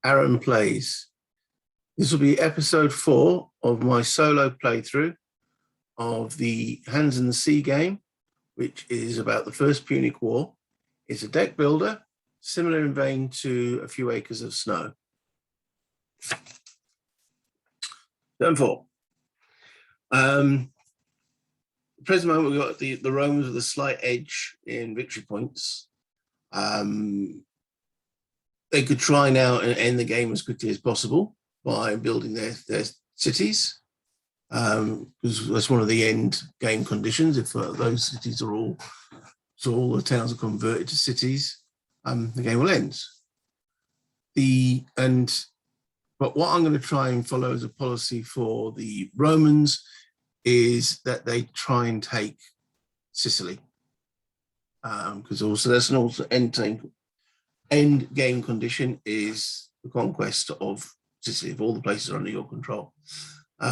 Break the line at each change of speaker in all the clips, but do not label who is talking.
Aaron Plays. This will be episode 4 of my solo playthrough of the Hands in the Sea game, which is about the First Punic War. It's a deck builder, similar in vein to A Few Acres of Snow. Turn 4. At the present moment, we've got the Romans with a slight edge in victory points. They could try now and end the game as quickly as possible by building their cities, because that's one of the end game conditions. If those cities are all the towns are converted to cities, the game will end. But what I'm going to try and follow as a policy for the Romans is that they try and take Sicily, because also that's an end game condition is the conquest of Sicily, if all the places are under your control. So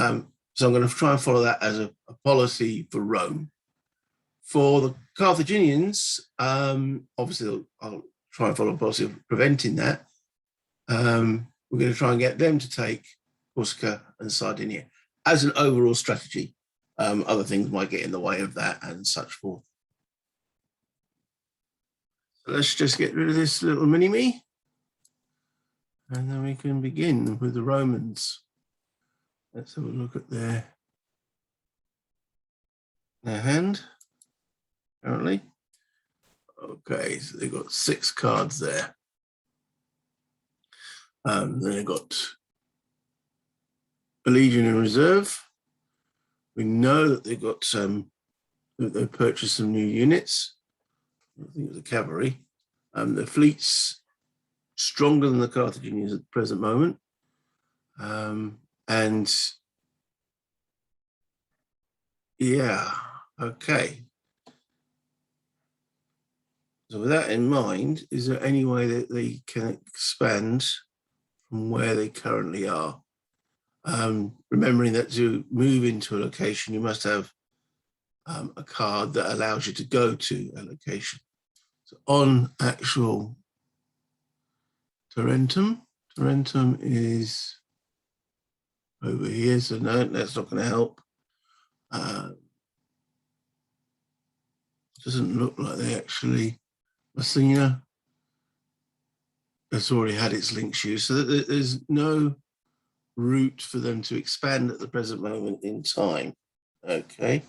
I'm going to try and follow that as a policy for Rome. For the Carthaginians, obviously I'll try and follow a policy of preventing that. We're going to try and get them to take Corsica and Sardinia as an overall strategy. Other things might get in the way of that and such forth. So let's just get rid of this little mini-me. And then we can begin with the Romans. Let's have a look at their hand, apparently. Okay, so they've got 6 cards there. Then they've got a Legion in reserve. We know that they've got they've purchased some new units. I think it's the cavalry. The fleet's stronger than the Carthaginians at the present moment. And yeah, okay. So with that in mind, is there any way that they can expand from where they currently are? Remembering that to move into a location, you must have a card that allows you to go to a location. So on actual Tarentum is over here, so no, that's not going to help. Doesn't look like they actually, Messina, it's already had its links used, so that there's no route for them to expand at the present moment in time. Okay.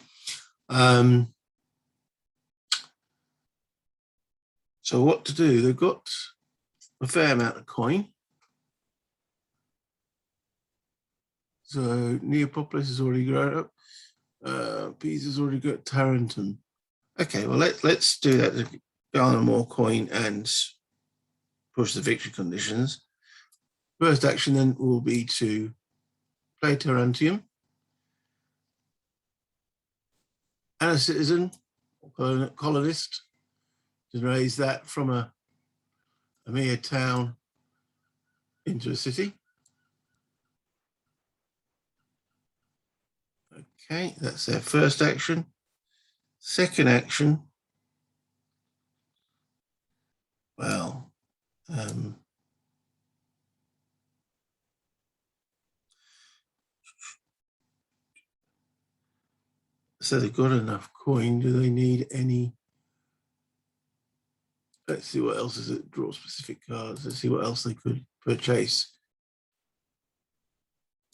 So what to do? They've got a fair amount of coin. So Neapolis has already grown up. Pisa's already got Tarentum. Okay, well let's do that to garner more coin and push the victory conditions. First action then will be to play Tarentum. And a citizen or colonist to raise that from a mere town into a city. Okay, that's their first action. Second action, well, so they've got enough coin. Do they need any? Let's see what else is it. Draw specific cards. Let's see what else they could purchase.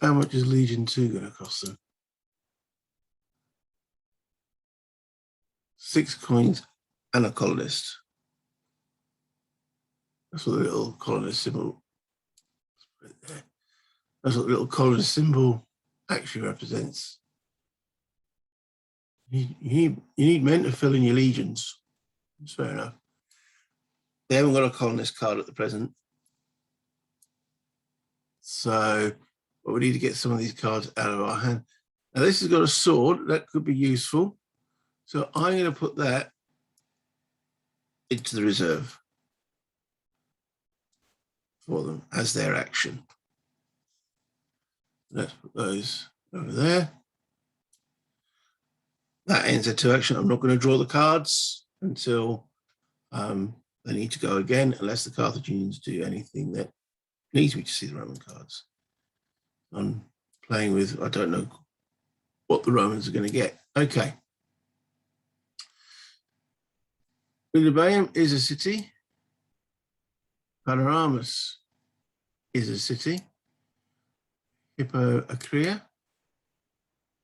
How much is Legion 2 going to cost them? 6 coins and a colonist. That's what the little colonist symbol. That's what the little colonist symbol actually represents. You need men to fill in your legions. That's fair enough. They haven't got a colonist card at the present. So but we need to get some of these cards out of our hand. Now this has got a sword. That could be useful. So I'm going to put that into the reserve for them as their action. Let's put those over there. That ends their 2 action. I'm not going to draw the cards until they need to go again, unless the Carthaginians do anything that needs me to see the Roman cards. I'm playing with, I don't know what the Romans are going to get. Okay. Lilybaeum is a city. Panoramos is a city. Hippoacria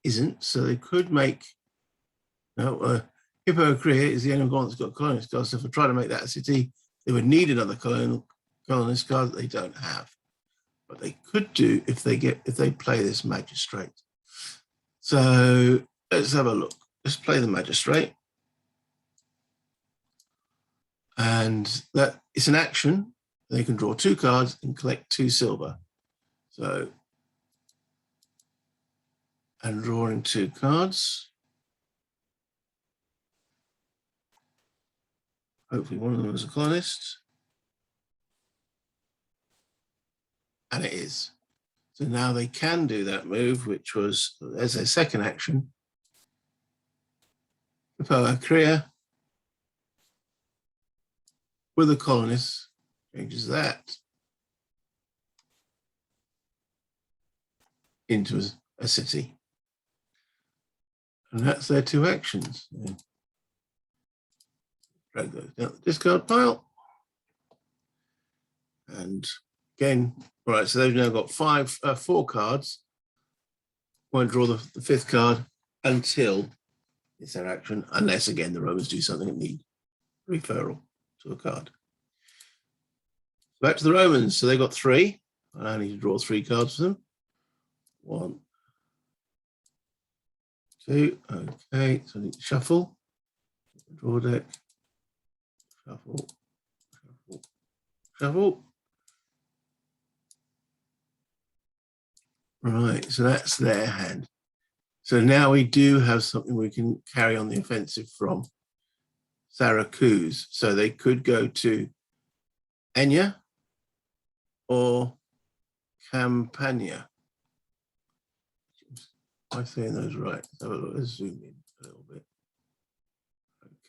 isn't, so they could make, no, Hippoacria is the only one that's got colonist cards, so if I try to make that a city, they would need another colonist card that they don't have. But they could do if they play this magistrate. So let's have a look. Let's play the magistrate. And that it's an action. They can draw 2 cards and collect 2 silver. So, and drawing 2 cards. Hopefully one of them is a colonist. And it is. So now they can do that move, which was, as their second action, Hippoacria with a colonist changes that into a city. And that's their 2 actions. Yeah. Drag those down the discard pile. And again, all right, so they've now got 4 cards. Won't draw the 5th card until it's their action, unless again the Romans do something that need referral to a card. Back to the Romans. So they got 3. I need to draw 3 cards for them. 1, 2. Okay, so I need to shuffle. Draw deck. Shuffle. Shuffle. Shuffle. Right, so that's their hand. So now we do have something we can carry on the offensive from. Syracuse. So they could go to Enya or Campania. Am I saying those right? Let's zoom in a little bit.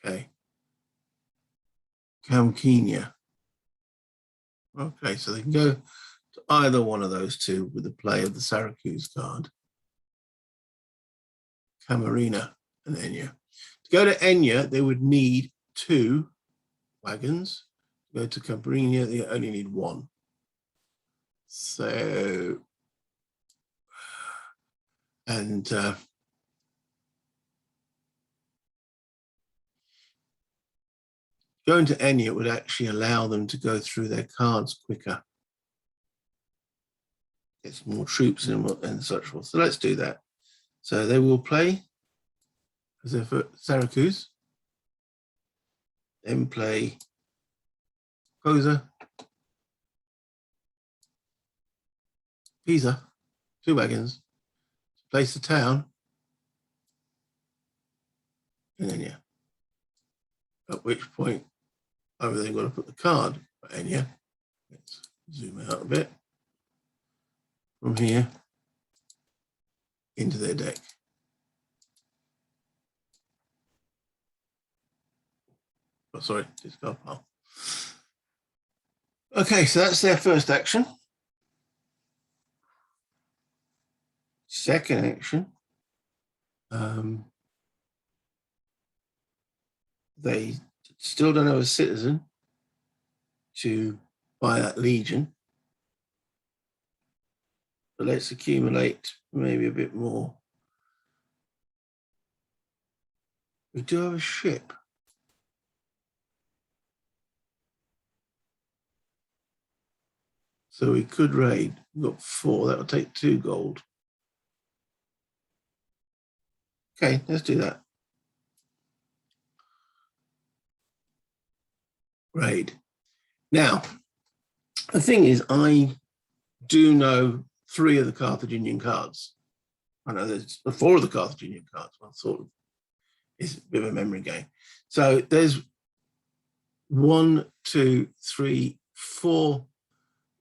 Okay. Campania. Okay, so they can go to either one of those 2 with the play of the Syracuse card. Camarina and Enya. To go to Enya, they would need 2 wagons. To go to Camarina, they only need 1. So, and going to Enya would actually allow them to go through their cards quicker. Get some more troops and such forth. So let's do that. So they will play as if Syracuse, then play Pisa, 2 wagons, place the town in Enya. At which point, over they've got to put the card for Enya. Let's zoom out a bit. From here into their deck. Oh, sorry, discard pile. Okay, so that's their first action. Second action, they still don't have a citizen to buy that legion. But let's accumulate maybe a bit more. We do have a ship. So we could raid. We've got 4. That would take 2 gold. Okay, let's do that. Raid. Now, the thing is, I do know 3 of the Carthaginian cards. I know there's 4 of the Carthaginian cards. Well, sort of, it's a bit of a memory game. So there's 1, 2, 3, 4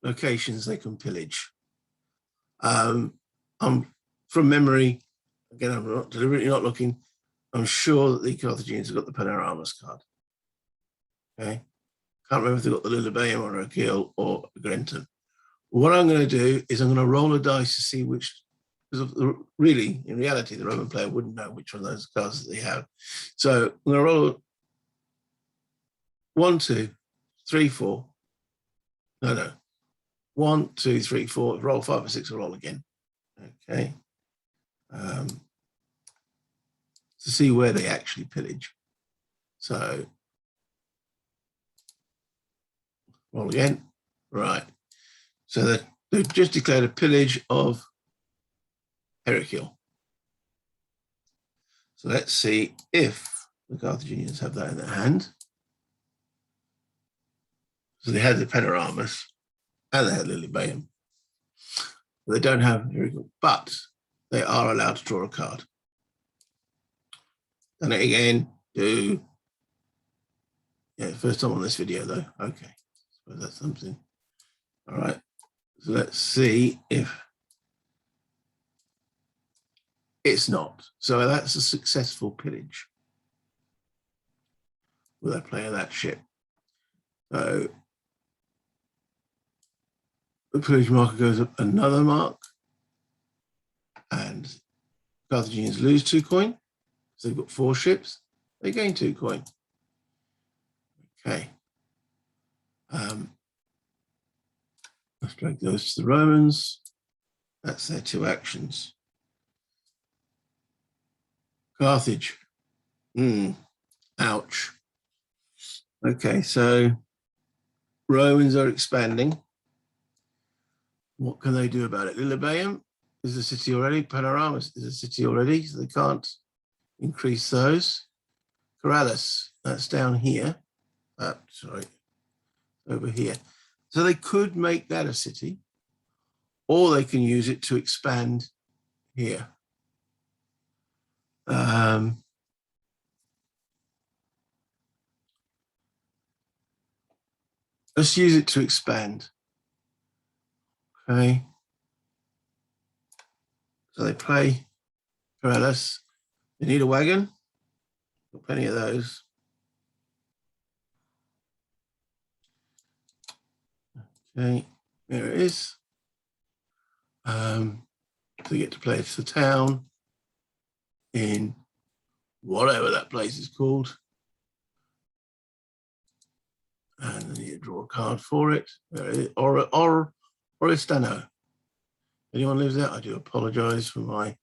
locations they can pillage. I'm from memory. Again, I'm not deliberately not looking. I'm sure that the Carthaginians have got the Panoramos card. Okay, can't remember if they've got the Lilybaeum or Achille or Grenton. What I'm going to do is I'm going to roll a dice to see which, because really, in reality, the Roman player wouldn't know which one of those cards that they have. So I'm going to roll 1, 2, 3, 4. No. 1, 2, 3, 4. Roll 5 or 6, I'll roll again. Okay. To see where they actually pillage. So roll again. Right. So they've just declared a pillage of Heraclea. So let's see if the Carthaginians have that in their hand. So they had the Panoramas and they had Lilybaeum. They don't have Heraclea, but they are allowed to draw a card. Done it again. First time on this video though. Okay, so that's something. All right, so let's see if it's not. So that's a successful pillage with a player that ship. So the pillage marker goes up another mark, and Carthaginians lose 2 coin. So they've got 4 ships. They gain 2 coin. Okay. Let's drag those to the Romans. That's their 2 actions. Carthage. Ouch. Okay, so Romans are expanding. What can they do about it? Lilybaeum is a city already. Panoramas is a city already, so they can't increase those. Corrales, that's down here. Over here. So they could make that a city, or they can use it to expand here. Let's use it to expand. Okay. So they play Corrales. They need a wagon. Got plenty of those. Okay, there it is. They get to play to the town in whatever that place is called. And then you draw a card for it. Oristano. Anyone lives there? I do apologize for my,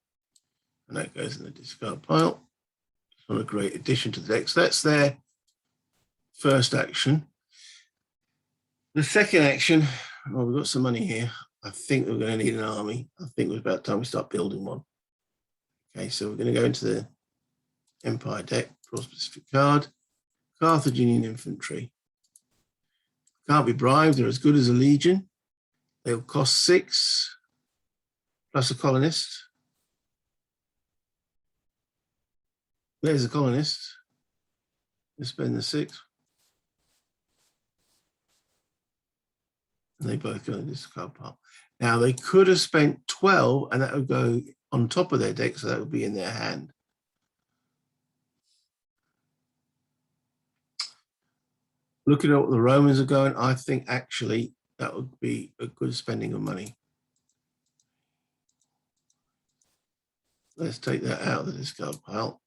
and that goes in the discard pile. It's not a great addition to the deck. So that's their first action. The second action, well, we've got some money here. I think we're going to need an army. I think it's about time we start building one. Okay, so we're going to go into the Empire deck, draw a specific card. Carthaginian infantry. Can't be bribed, they're as good as a legion. They'll cost 6, plus a colonist. There's a colonist. Let's spend the 6. And they both go in this card pile. Now they could have spent 12 and that would go on top of their deck, so that would be in their hand. Looking at what the Romans are going, I think actually that would be a good spending of money. Let's take that out of the discard pile.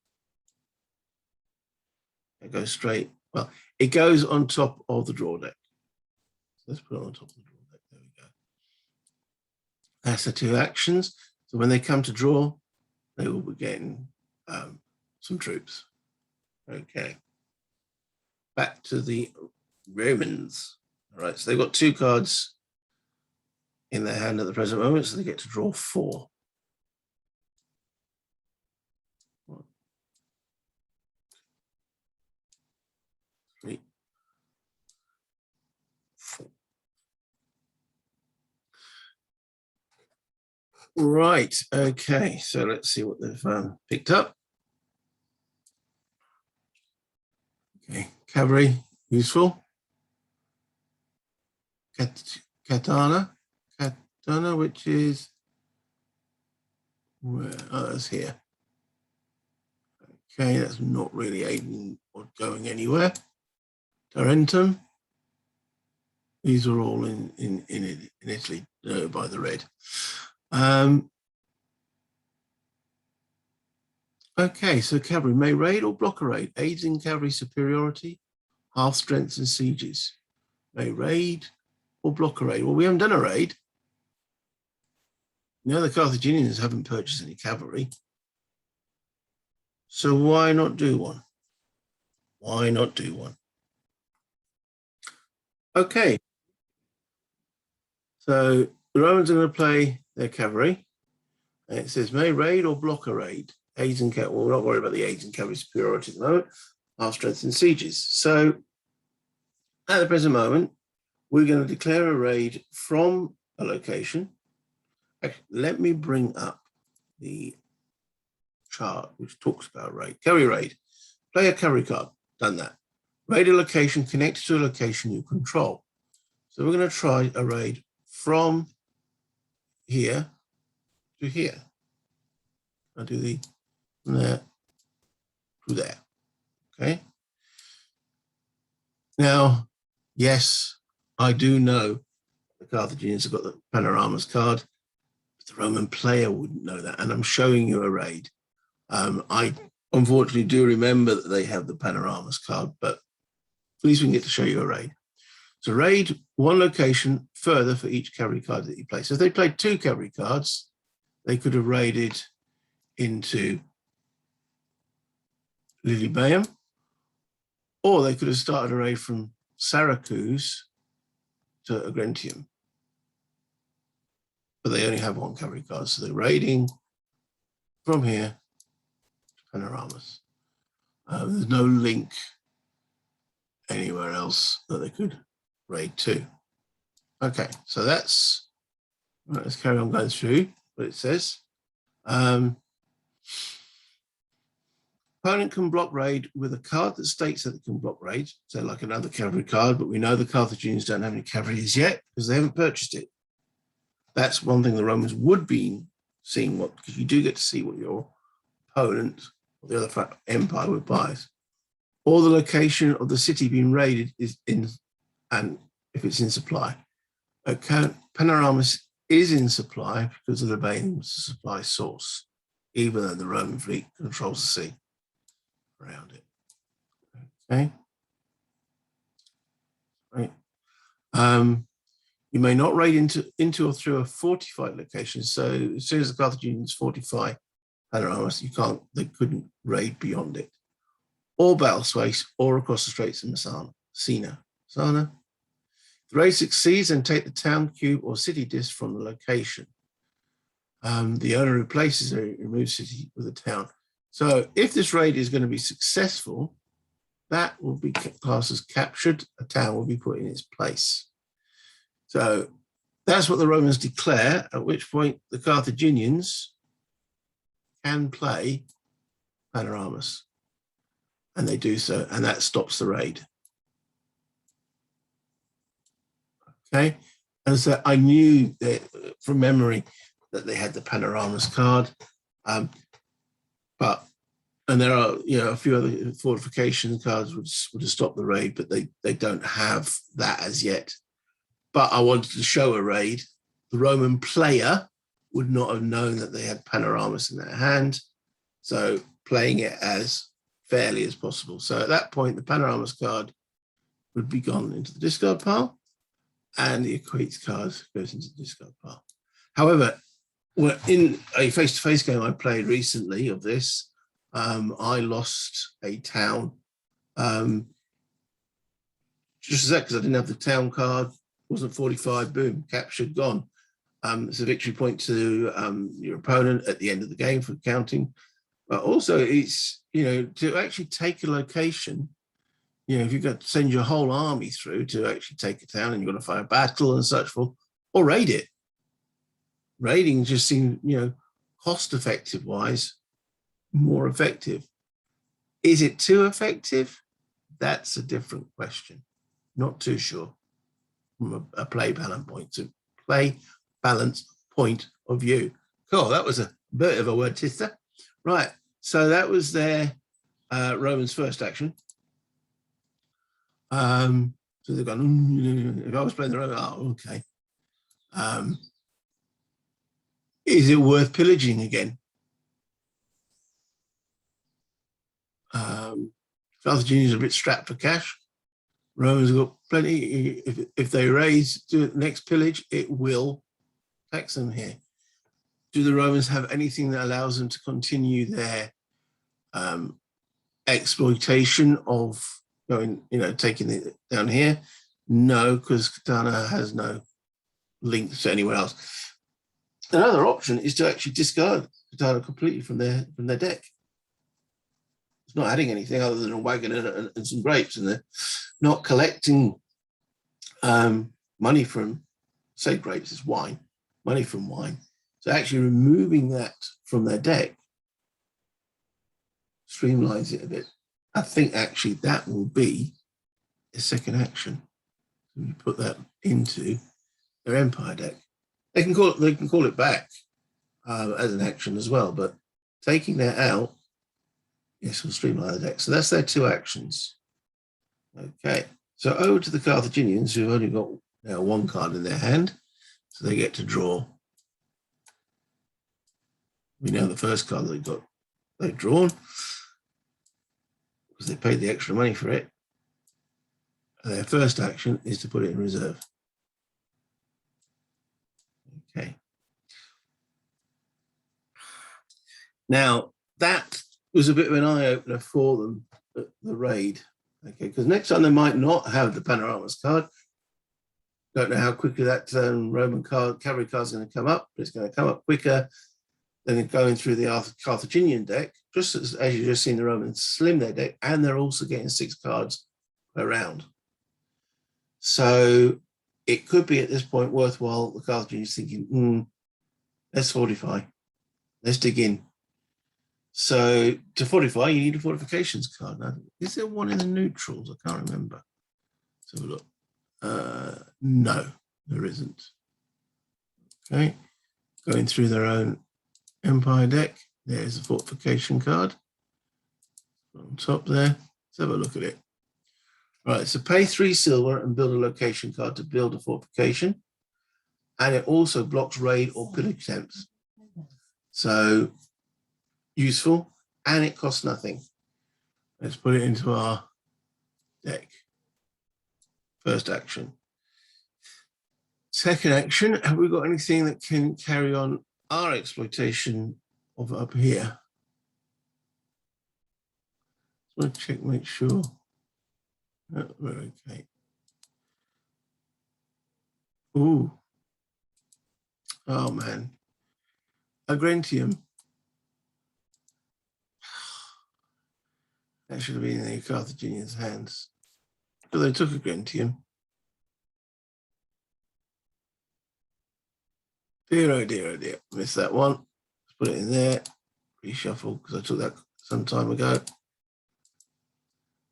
It goes straight. Well, it goes on top of the draw deck. Let's put it on top of the draw deck. There we go. That's the 2 actions. So when they come to draw, they will be getting some troops. Okay. Back to the Romans. All right, so they've got 2 cards in their hand at the present moment, so they get to draw 4. 1, 3, 4. Right, okay, so let's see what they've picked up. Okay, cavalry, useful. Katana, which is where? Oh, that's here. Okay, that's not really aiding or going anywhere. Tarentum. These are all in Italy. by the red. Okay, so cavalry may raid or block a raid, aids in cavalry superiority, half strengths and sieges. May raid or block a raid. Well, we haven't done a raid. Now the Carthaginians haven't purchased any cavalry. So why not do one? Why not do one? Okay. So the Romans are going to play their cavalry. And it says may raid or block a raid. Aids and cavalry. Well, we're not worried about the aids and cavalry superiority at the moment. Half strength and sieges. So at the present moment, we're going to declare a raid from a location. Actually, let me bring up the chart which talks about raid. Cavalry raid. Play a cavalry card. Done that. Raid a location connected to a location you control. So we're going to try a raid from here to here. I'll do the from there to there. Okay. Now, yes, I do know the Carthaginians have got the panoramas card, but the Roman player wouldn't know that. And I'm showing you a raid. I unfortunately do remember that they have the panoramas card, but at least we can get to show you a raid. So raid one location further for each cavalry card that you play. So if they played 2 cavalry cards, they could have raided into Lilybaeum, or they could have started a raid from Syracuse to Agrentium. But they only have 1 cavalry card, so they're raiding from here to Panoramas. There's no link anywhere else that they could raid to. Okay, so that's, right, let's carry on going through what it says. Opponent can block raid with a card that states that it can block raid, so like another cavalry card, but we know the Carthaginians don't have any cavalry as yet because they haven't purchased it. That's one thing the Romans would be seeing, what, because you do get to see what your opponent or the other empire would buy. Or the location of the city being raided is in, and if it's in supply. Panoramas is in supply because of the Lilybaeum's supply source, even though the Roman fleet controls the sea around it. Okay. Right. You may not raid into or through a fortified location. So as soon as the Carthaginians fortify Panoramas, they couldn't raid beyond it. Or battle space, or across the Straits of Messina. The raid succeeds and take the town cube or city disk from the location. The owner replaces a removed city with a town. So if this raid is going to be successful, that will be classed as captured. A town will be put in its place. So that's what the Romans declare, at which point the Carthaginians can play Panoramas. And they do so, and that stops the raid. Okay, and so I knew that from memory that they had the Panoramas card, and there are a few other fortification cards would have stopped the raid, but they don't have that as yet. But I wanted to show a raid. The Roman player would not have known that they had Panoramas in their hand, so playing it as fairly as possible. So at that point, the Panoramas card would be gone into the discard pile, and the Equates card goes into the discard pile. However, in a face-to-face game I played recently of this, I lost a town just as that because I didn't have the town card, wasn't 45, boom, captured, gone. It's a victory point to your opponent at the end of the game for counting. But also it's, to actually take a location, if you've got to send your whole army through to actually take a town and you've got to fight a battle and such forth, or raid it. Raiding just seems, cost effective wise, more effective. Is it too effective? That's a different question. Not too sure from a play balance point of view. Cool, that was a bit of a word twister. Right, so that was their Romans' first action. So they've gone, if I was playing the Roman, oh, okay. Is it worth pillaging again? Carthaginians are a bit strapped for cash. Romans have got plenty. If they raise to the next pillage, it will tax them here. Do the Romans have anything that allows them to continue their exploitation of going, taking it down here? No, because Katana has no links to anywhere else. Another option is to actually discard Katana completely from their deck. It's not adding anything other than a wagon and some grapes, and they're not collecting money from, say, grapes is wine, money from wine. So actually removing that from their deck streamlines it a bit. I think actually that will be a second action. You put that into their Empire deck. They can call it back as an action as well, but taking that out, yes, will streamline the deck. So that's their two actions. Okay, so over to the Carthaginians, who've only got now one card in their hand, so they get to draw. We know the first card they've drawn because they paid the extra money for it. And their first action is to put it in reserve. Okay. Now that was a bit of an eye-opener for them at the raid. Okay, because next time they might not have the Panoramas card. Don't know how quickly that Roman cavalry card is going to come up, but it's going to come up quicker than going through the Carthaginian deck, just as you've just seen the Romans slim their deck, and they're also getting 6 cards per round. So it could be at this point worthwhile the Carthaginians thinking, let's fortify, let's dig in. So to fortify, you need a fortifications card. Now, is there one in the neutrals? I can't remember. Let's have a look. No, there isn't. Okay, going through their own Empire deck. There's a fortification card on top there. Let's have a look at it. Right, so pay 3 silver and build a location card to build a fortification. And it also blocks raid or pillage attempts. So useful, and it costs nothing. Let's put it into our deck. First action. Second action, have we got anything that can carry on our exploitation of up here? I want to check, make sure. Oh, we're okay. Ooh. Oh man. Agrentium. That should have been in the Carthaginians' hands. But they took Agrentium. Dear, oh dear, oh dear. Missed that one. Let's put it in there. Reshuffle, because I took that some time ago.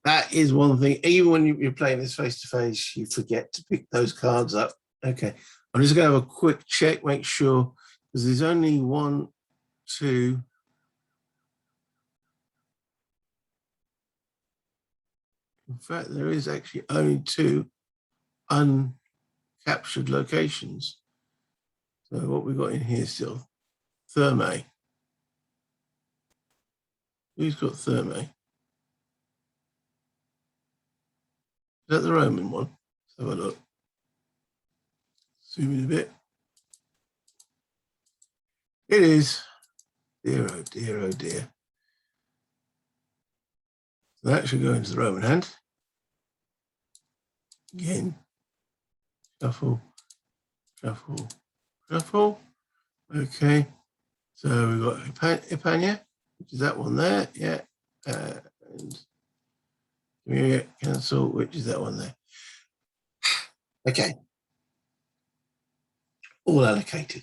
That is one thing. Even when you're playing this face-to-face, you forget to pick those cards up. Okay. I'm just going to have a quick check, make sure, because there's only 1, 2. In fact, there is actually only 2 uncaptured locations. So what we've got in here still, Thermae. Who's got Thermae? Is that the Roman one? Let's have a look. Zoom in a bit. It is. Dear, oh dear, oh dear. So that should go into the Roman hand. Again. Shuffle, shuffle, shuffle. Okay. So we've got Ipania, which is that one there. Yeah. And cancel, which is that one there. Okay. All allocated.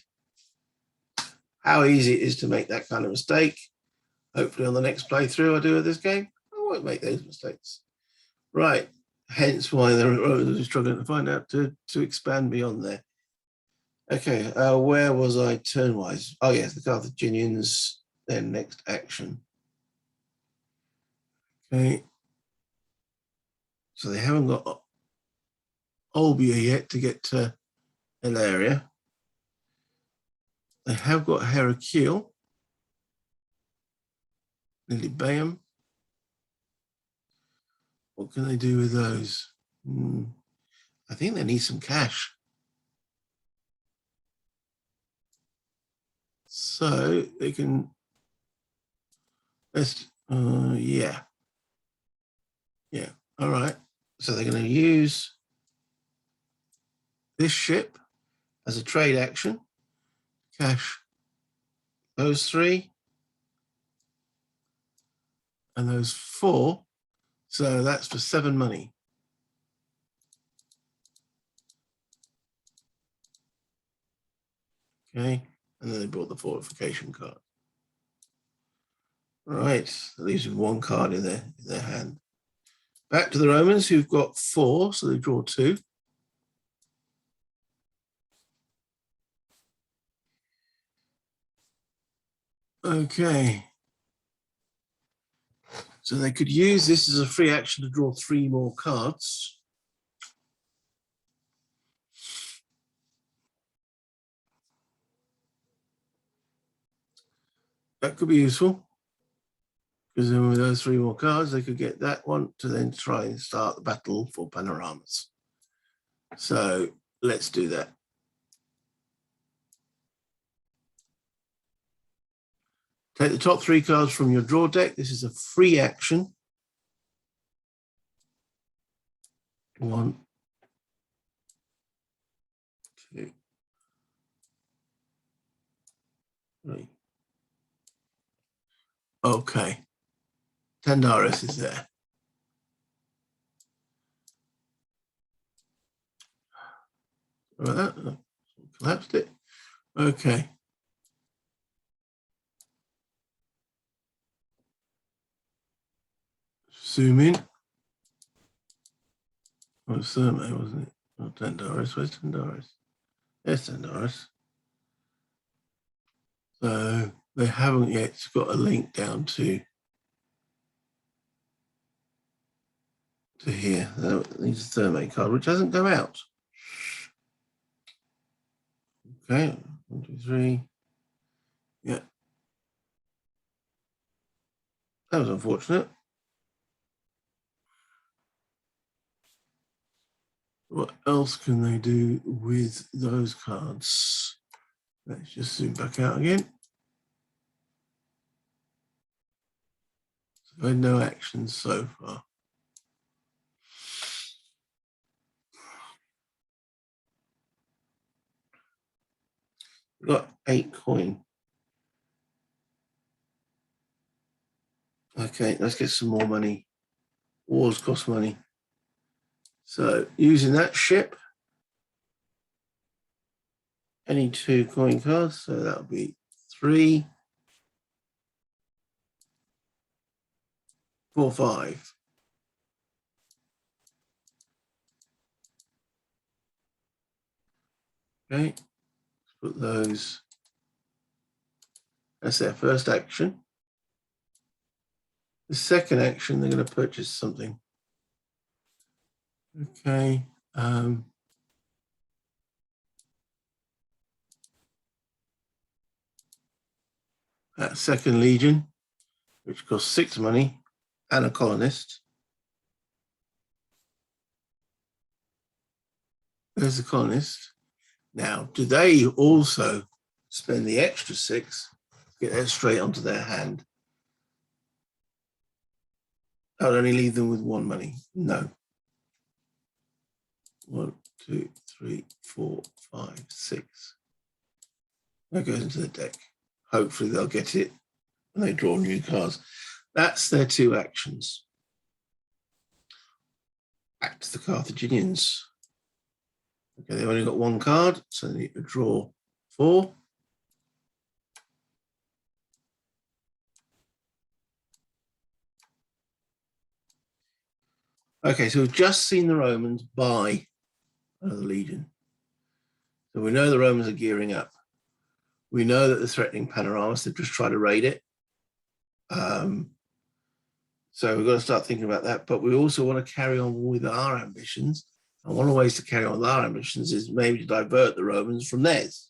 How easy it is to make that kind of mistake. Hopefully on the next playthrough I do of this game, I won't make those mistakes. Right. Hence why they're struggling to find out to expand beyond there. Okay, where was I turn-wise? Oh yes, the Carthaginians, their next action. Okay. So they haven't got Olbia yet to get to Ilaria. They have got Heraclea, Lilybaeum. What can they do with those? I think they need some cash. So they can, yeah. All right. So they're going to use this ship as a trade action, cash those 3 and those 4. So that's for 7 money. Okay. And then they brought the fortification card. Right. That leaves with 1 card in their hand. Back to the Romans, who've got 4, so they draw 2. Okay. So they could use this as a free action to draw 3 more cards. That could be useful, because then with those 3 more cards, they could get that one to then try and start the battle for panoramas. So let's do that. Take the top 3 cards from your draw deck. This is a free action. 1, 2, 3. Okay. Tandaris is there. Collapsed it. Okay. Zoom in. Oh, it's Thermae, wasn't it? Not Tandaris. Where's Tandaris? There's Tandaris. So they haven't yet got a link down to here. That needs a Thermae card, which hasn't go out. Okay, 1, 2, 3. Yeah. That was unfortunate. What else can they do with those cards? Let's just zoom back out again. So no actions so far. We've got 8 coin. Okay, let's get some more money. Wars cost money. So using that ship, any 2 coin cards, so that'll be 3, 4, 5. Okay, let's put those. That's their first action. The second action, they're going to purchase something. Okay. That second legion, which costs 6 money, and a colonist. There's the colonist. Now, do they also spend the extra 6, get that straight onto their hand? I would only leave them with 1 money. No. 1, 2, 3, 4, 5, 6. That goes into the deck. Hopefully they'll get it when they draw new cards. That's their 2 actions. Back to the Carthaginians. Okay, they've only got 1 card, so they need to draw 4. Okay, so we've just seen the Romans buy another legion. So we know the Romans are gearing up. We know that they're threatening Panoramas. They've just tried to raid it. So we've got to start thinking about that. But we also want to carry on with our ambitions. And one of the ways to carry on with our ambitions is maybe to divert the Romans from theirs.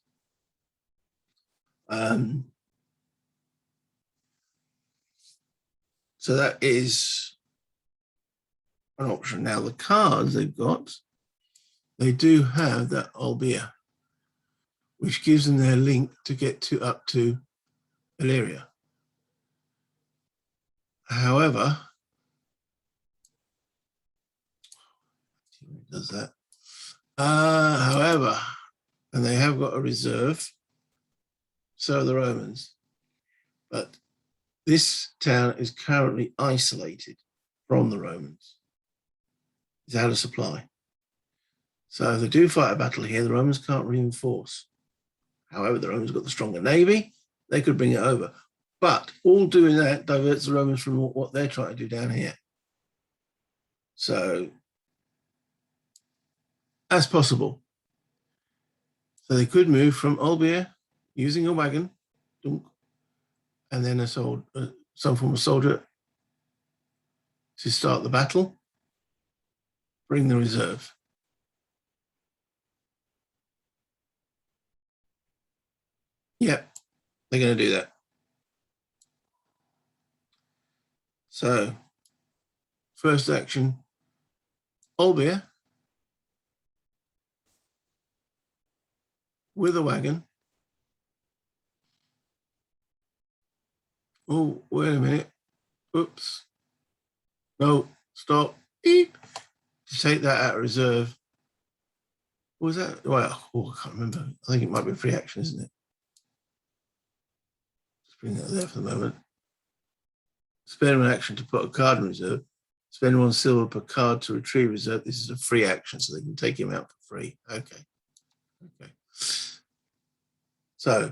So that is an option. Now, the cards they've got, they do have that Olbia, which gives them their link to get to up to Illyria. However, it does that. However, and they have got a reserve, so are the Romans. But this town is currently isolated from the Romans. It's out of supply. So if they do fight a battle here, the Romans can't reinforce. However, the Romans got the stronger navy. They could bring it over. But all doing that diverts the Romans from what they're trying to do down here. So that's possible. So they could move from Olbia using a wagon, and then some form of soldier to start the battle, bring the reserve. Yep, they're going to do that. So, first action, Olbia with a wagon. Oh, wait a minute. Oops. No, stop. Beep. To take that out of reserve. What was that? Well, I can't remember. I think it might be a free action, isn't it? Just bring that there for the moment. Spend an action to put a card in reserve. Spend 1 silver per card to retrieve reserve. This is a free action, so they can take him out for free. Okay. So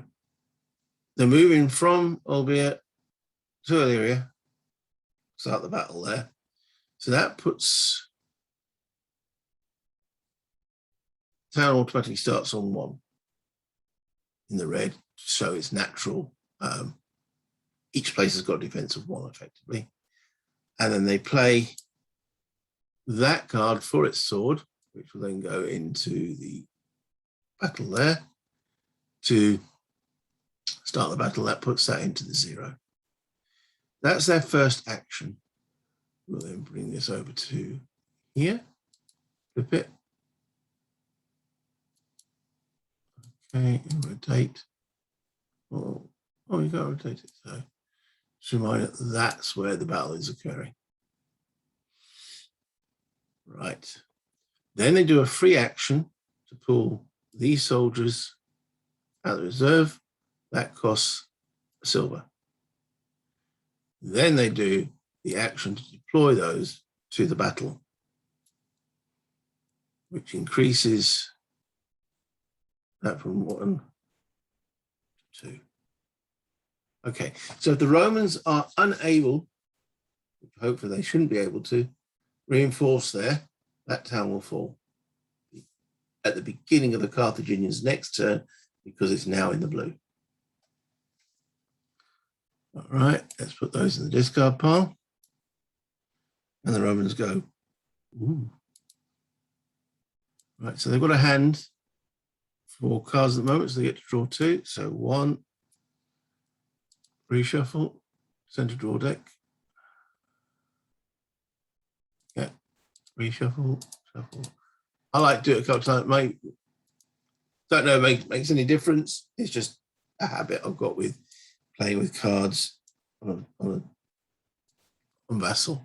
they're moving from Olbia to Illyria. Start the battle there. So that puts town automatically starts on 1 in the red, so it's natural. Each place has got a defense of 1 effectively. And then they play that card for its sword, which will then go into the battle there to start the battle. That puts that into the 0. That's their first action. We'll then bring this over to here, flip it. Okay, and rotate. Oh, you got to rotate it. So just remind it that's where the battle is occurring. Right. Then they do a free action to pull these soldiers out of the reserve. That costs a silver. Then they do the action to deploy those to the battle, which increases that from 1 to 2. Okay, so if the Romans are unable, hopefully they shouldn't be able to, reinforce there, that town will fall at the beginning of the Carthaginians' next turn because it's now in the blue. All right, let's put those in the discard pile. And the Romans go, ooh. Right, so they've got a hand for cards at the moment, so they get to draw 2. So 1, reshuffle, center draw deck. Yeah, reshuffle, shuffle. I like to do it a couple of times. Don't know if it makes any difference. It's just a habit I've got with playing with cards on Vassal.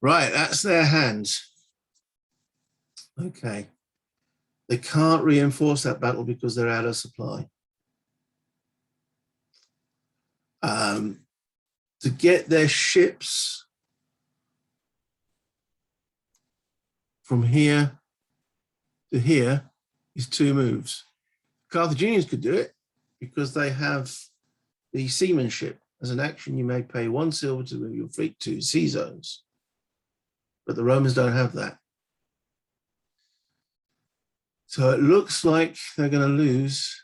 Right, that's their hands. Okay. They can't reinforce that battle because they're out of supply. To get their ships from here to here is 2 moves. Carthaginians could do it because they have the seamanship. As an action, you may pay 1 silver to move your fleet to sea zones. But the Romans don't have that. So it looks like they're going to lose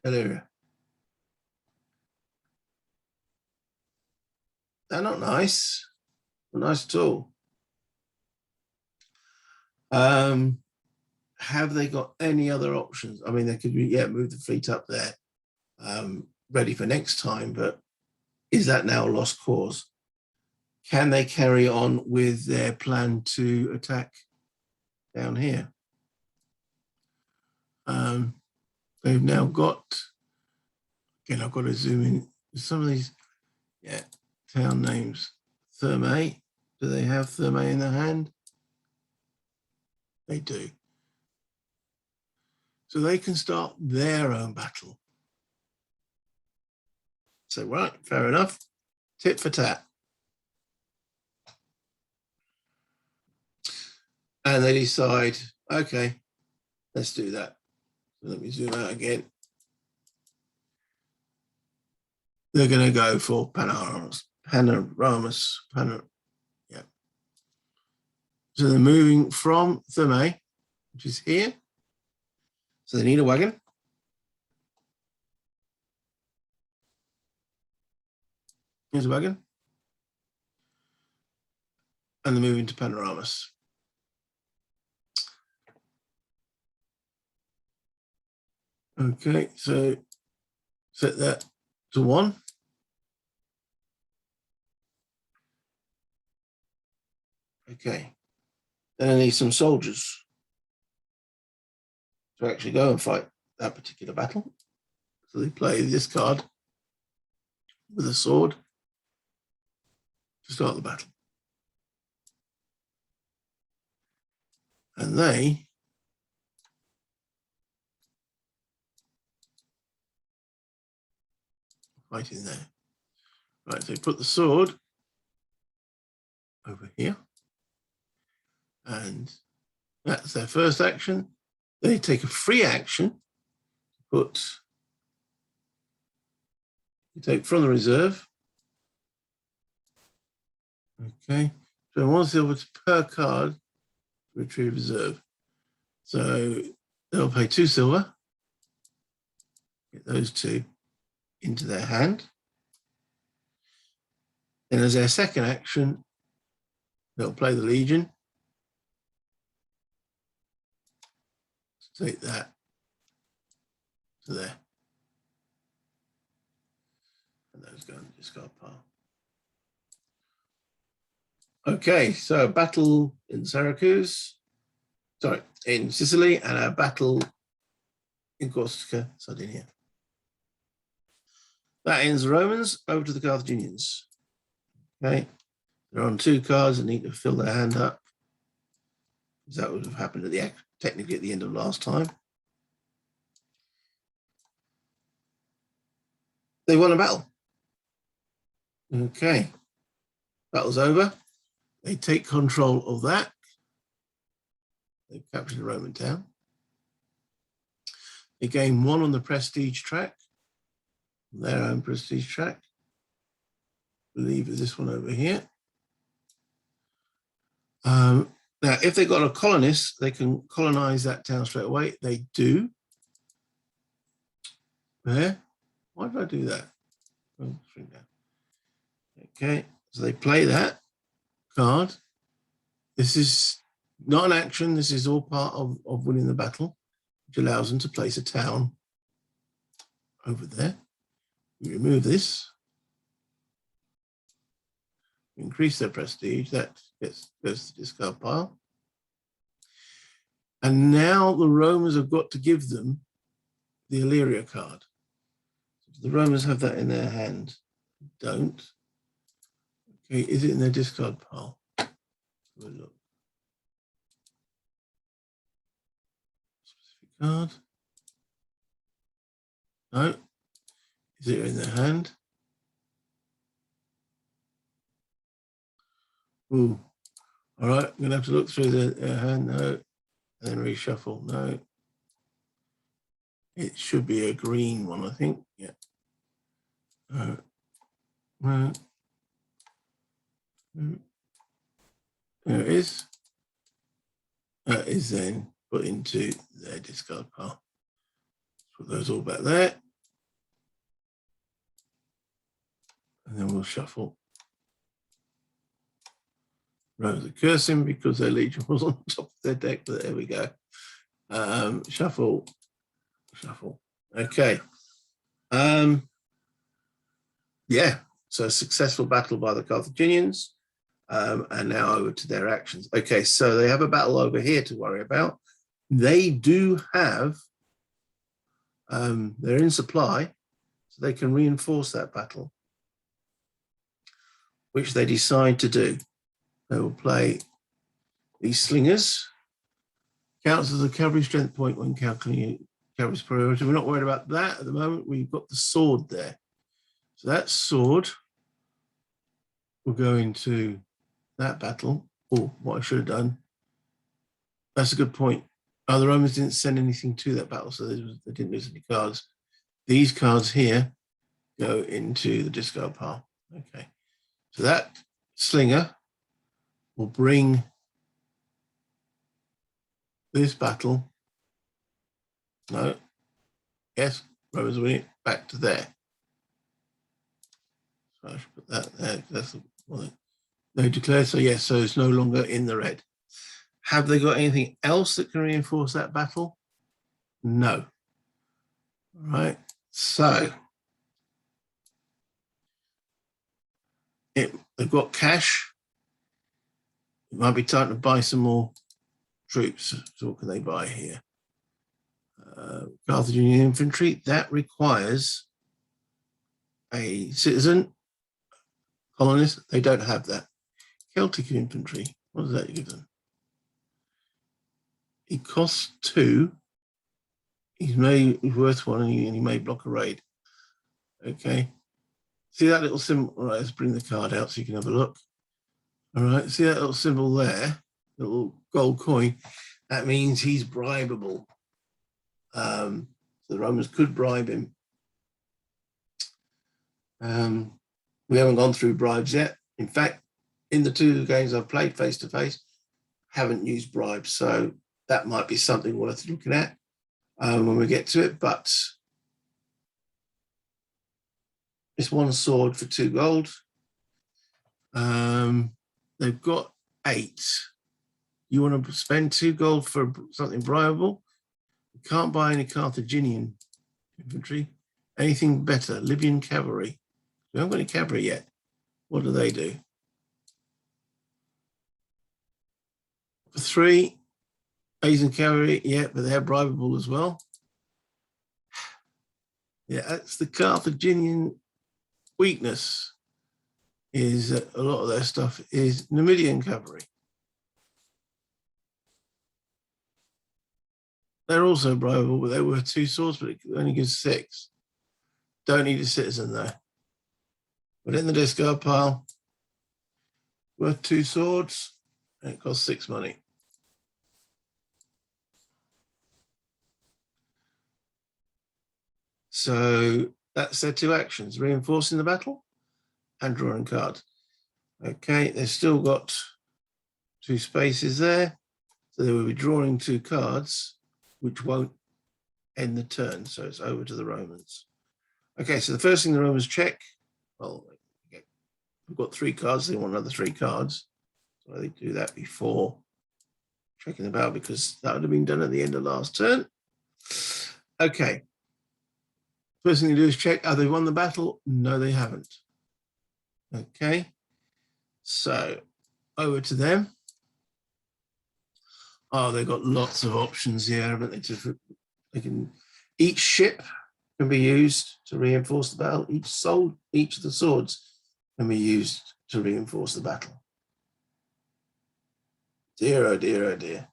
Illyria. They're not nice. Not nice at all. have they got any other options? I mean, they could move the fleet up there, ready for next time, but is that now a lost cause? Can they carry on with their plan to attack down here? They've now got, again, I've got to zoom in some of these, town names. Thermae, do they have Thermae in their hand? They do. So they can start their own battle. So, right, fair enough. Tit for tat. And they decide, okay, let's do that. So let me zoom out again. They're going to go for Panoramas. So they're moving from Thermae, which is here. So they need a wagon. Here's a wagon. And they're moving to Panoramas. Okay, so set that to 1. Okay, then I need some soldiers to actually go and fight that particular battle. So they play this card with a sword to start the battle. And they fight in there. Right, so put the sword over here. And that's their first action. They take a free action, you take from the reserve. Okay, so 1 silver per card to retrieve reserve. So they'll pay 2 silver, get those 2 into their hand. Then as their second action, they'll play the Legion. Take that to there. And those go in the discard pile. Okay, so a battle in in Sicily, and a battle in Corsica, Sardinia. That ends the Romans. Over to the Carthaginians. Okay, they're on 2 cards and need to fill their hand up. That would have happened technically at the end of last time. They won a battle. Okay, battle's over. They take control of that. They captured the Roman town. They gain 1 on the prestige track, their own prestige track. I believe it's this one over here. Now, if they've got a colonist, they can colonize that town straight away. They do. There. Why did I do that? Oh, okay, so they play that card. This is not an action. This is all part of winning the battle, which allows them to place a town over there. We remove this. Increase their prestige. That goes to the discard pile. And now the Romans have got to give them the Illyria card. The Romans have that in their hand. Don't. Okay, is it in their discard pile? Look. Specific card. No. Is it in their hand? Ooh. All right, I'm going to have to look through their hand. No. And then reshuffle. No. It should be a green one, I think. Yeah. No. There it is. That is then put into their discard pile. Put those all back there. And then we'll shuffle. Rows are cursing because their legion was on top of their deck, but there we go. Shuffle. Okay. Yeah, so a successful battle by the Carthaginians, and now over to their actions. Okay, so they have a battle over here to worry about. They do have, they're in supply, so they can reinforce that battle, which they decide to do. They will play these slingers. Counts as a cavalry strength point when calculating cavalry's priority. We're not worried about that at the moment. We've got the sword there. So that sword will go into that battle. Oh, what I should have done. That's a good point. Oh, the Romans didn't send anything to that battle, so they didn't lose any cards. These cards here go into the discard pile. Okay. So that slinger will bring this battle. No. Yes, Romans win it back to there. So I should put that there. That's well, they declare. So yes, so it's no longer in the red. Have they got anything else that can reinforce that battle? No. All right. So they've got cash. It might be time to buy some more troops. So what can they buy here? Carthaginian infantry. That requires a citizen colonist. They don't have that. Celtic infantry. What does that give them? He costs 2. He's worth 1, and he may block a raid. Okay. See that little symbol? All right, let's bring the card out so you can have a look. All right, see that little symbol there, little gold coin? That means he's bribable. So the Romans could bribe him. We haven't gone through bribes yet. In fact, in the 2 games I've played face-to-face, haven't used bribes. So that might be something worth looking at when we get to it. But it's 1 sword for 2 gold. They've got 8. You want to spend 2 gold for something bribable? You can't buy any Carthaginian infantry. Anything better? Libyan cavalry. We haven't got any cavalry yet. What do they do? For 3, Asian cavalry, yeah, but they're bribable as well. Yeah, that's the Carthaginian weakness, is that a lot of their stuff is Numidian cavalry. They're also bribable, but they're worth 2 swords, but it only gives 6. Don't need a citizen though. But in the discard pile, worth 2 swords, and it costs 6 money. So that's their 2 actions: reinforcing the battle and drawing cards. Okay, they've still got 2 spaces there, so they will be drawing 2 cards, which won't end the turn. So it's over to the Romans. Okay, so the first thing the Romans check, well, we've got 3 cards, they want another 3 cards. So they do that before checking the battle, because that would have been done at the end of last turn. Okay. First thing they do is check, have they won the battle? No, they haven't. Okay. So over to them. Oh, they've got lots of options here, haven't they? They can, each ship can be used to reinforce the battle. Each of the swords can be used to reinforce the battle. Dear, oh dear, oh dear.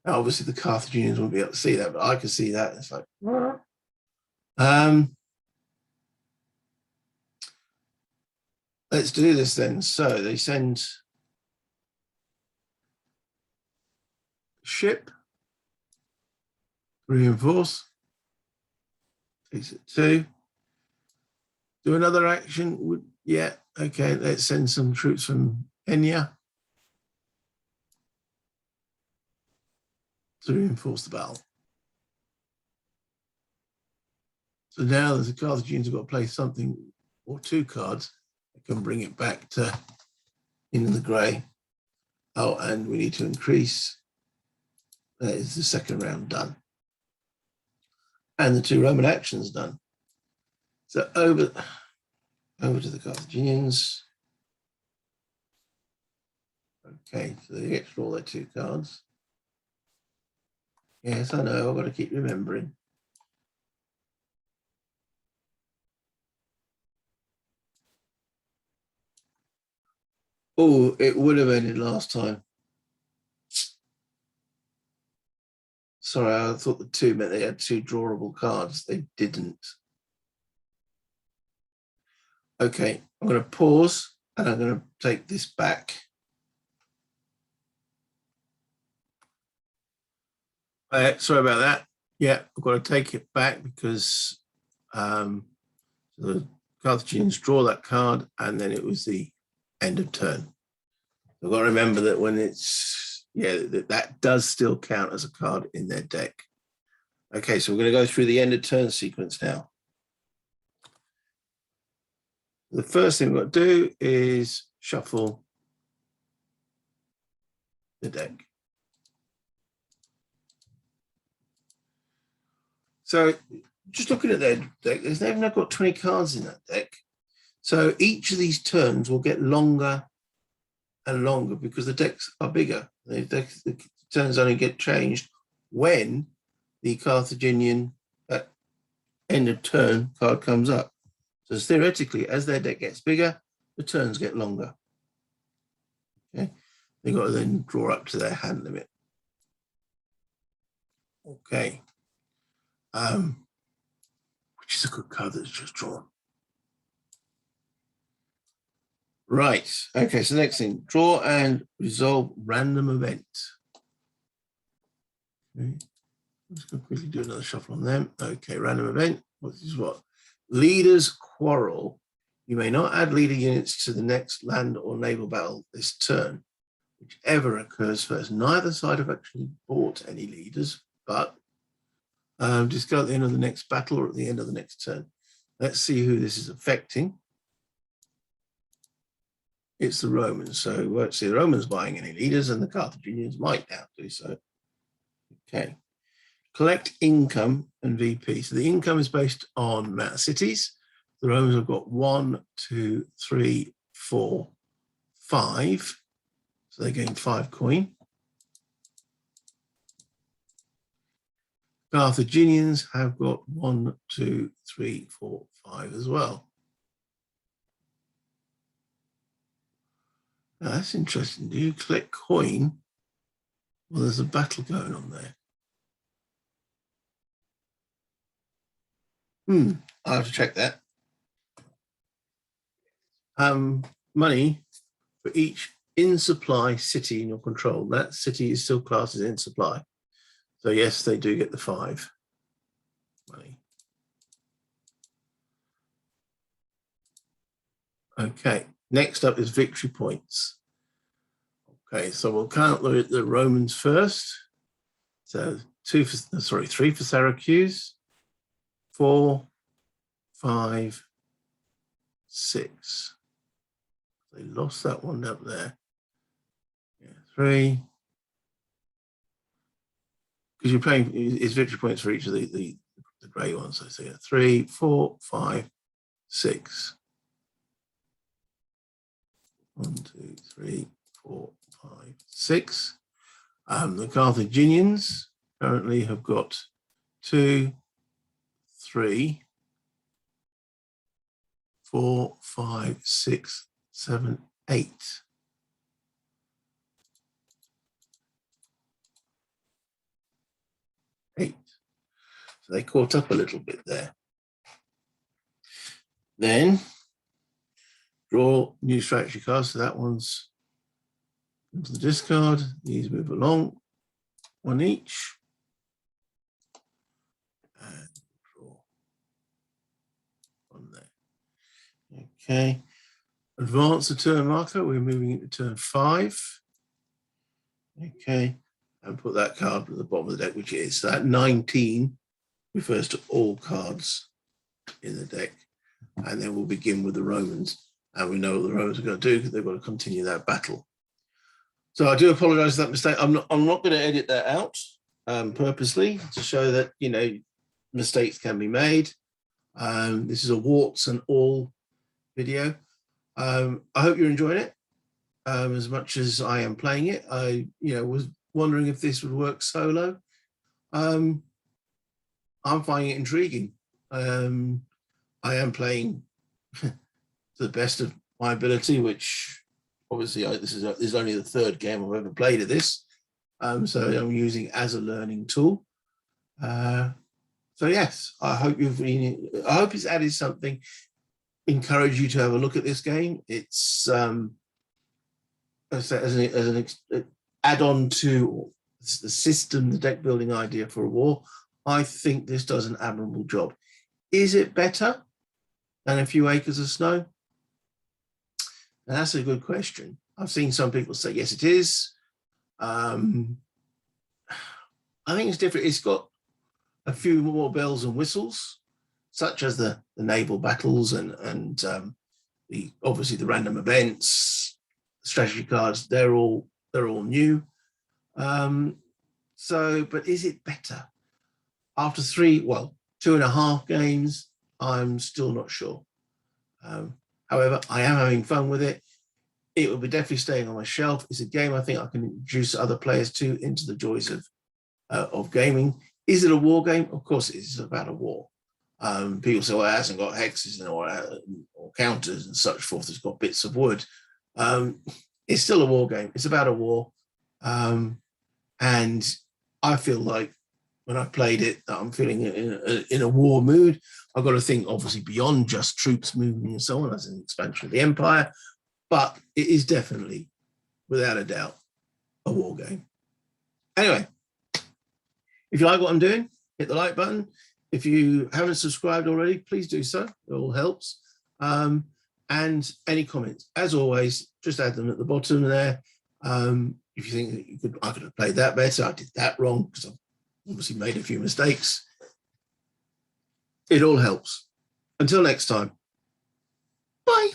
Now, obviously, the Carthaginians won't be able to see that, but I can see that. It's like, let's do this then. So they send ship, reinforce, takes it 2. Do another action. Yeah, okay, let's send some troops from Enya to reinforce the battle. So now the Carthaginians have got to play something or 2 cards that can bring it back to into the grey. Oh, and we need to increase That is the second round done. And the 2 Roman actions done. So over to the Carthaginians. Okay, so they get to draw their 2 cards. Yes, I know, I've got to keep remembering. Oh, it would have ended last time. Sorry, I thought the 2 meant they had 2 drawable cards. They didn't. Okay, I'm going to pause and I'm going to take this back. Sorry about that. Yeah, I've got to take it back because the Carthaginians draw that card and then it was the end of turn. I've got to remember that when it's, that does still count as a card in their deck. Okay, so we're going to go through the end of turn sequence now. The first thing we've got to do is shuffle the deck. So just looking at their deck, they've now got 20 cards in that deck. So each of these turns will get longer and longer because the decks are bigger. The turns only get changed when the Carthaginian end of turn card comes up. So theoretically, as their deck gets bigger, the turns get longer. Okay, they've got to then draw up to their hand limit. Okay, which is a good card that's just drawn. Right, okay, so next thing, draw and resolve random event. Okay, I'm just going to quickly do another shuffle on them. Okay, random event, this is what? Leaders quarrel. You may not add leader units to the next land or naval battle this turn. Whichever occurs first. Neither side have actually bought any leaders, but discard at the end of the next battle or at the end of the next turn. Let's see who this is affecting. It's the Romans. So we won't see the Romans buying any leaders and the Carthaginians might now do so. Okay. Collect income and VP. So the income is based on amount of cities. The Romans have got 1, 2, 3, 4, 5. So they gain 5 coin. Carthaginians have got 1, 2, 3, 4, 5 as well. Now that's interesting. Do you collect coin? Well, there's a battle going on there. I'll have to check that. Money for each in supply city in your control. That city is still classed as in supply. So yes, they do get the 5 money. Okay, next up is victory points. Okay, so we'll count the Romans first. So 3 for Syracuse, 4, 5, 6. They lost that one up there. Yeah, 3. Because you're playing, it's victory points for each of the grey ones. So 3, 4, 5, 6. 1, 2, 3, 4, 5, 6. The Carthaginians currently have got 2, 3, 4, 5, 6, 7, 8. So they caught up a little bit there. Then draw new strategy cards. So that one's into the discard. These move along, 1 each. And draw 1 there. Okay. Advance the turn marker. We're moving into turn 5. Okay. And put that card at the bottom of the deck, which it is. So that 19 refers to all cards in the deck. And then we'll begin with the Romans. And we know what the Romans are going to do because they've got to continue that battle. So I do apologize for that mistake. I'm not going to edit that out. purposely to show that, mistakes can be made. This is a warts and all video. I hope you're enjoying it as much as I am playing it. I, was wondering if this would work solo. I'm finding it intriguing. I am playing to the best of my ability, which obviously this is only the third game I've ever played of this. So I'm using it as a learning tool. So yes, I hope it's added something. Encourage you to have a look at this game. It's as an add-on to the system, the deck building idea for a war. I think this does an admirable job. Is it better than A Few Acres of Snow? Now, that's a good question. I've seen some people say yes, it is. I think it's different. It's got a few more bells and whistles, such as the naval battles and obviously the random events, strategy cards. They're all new. But is it better? After 2.5 games, I'm still not sure. However, I am having fun with it. It will be definitely staying on my shelf. It's a game I think I can introduce other players to into the joys of gaming. Is it a war game? Of course it is. It's about a war. People say, well, it hasn't got hexes or counters and such forth. It's got bits of wood. It's still a war game. It's about a war. And I feel like when I played it, I'm feeling in a war mood. I've got to think, obviously, beyond just troops moving and so on, as an expansion of the empire. But it is definitely, without a doubt, a war game. Anyway, if you like what I'm doing, hit the like button. If you haven't subscribed already, please do so. It all helps. And any comments, as always, just add them at the bottom there. If you think that I could have played that better, I did that wrong because I've obviously made a few mistakes. It all helps. Until next time, bye.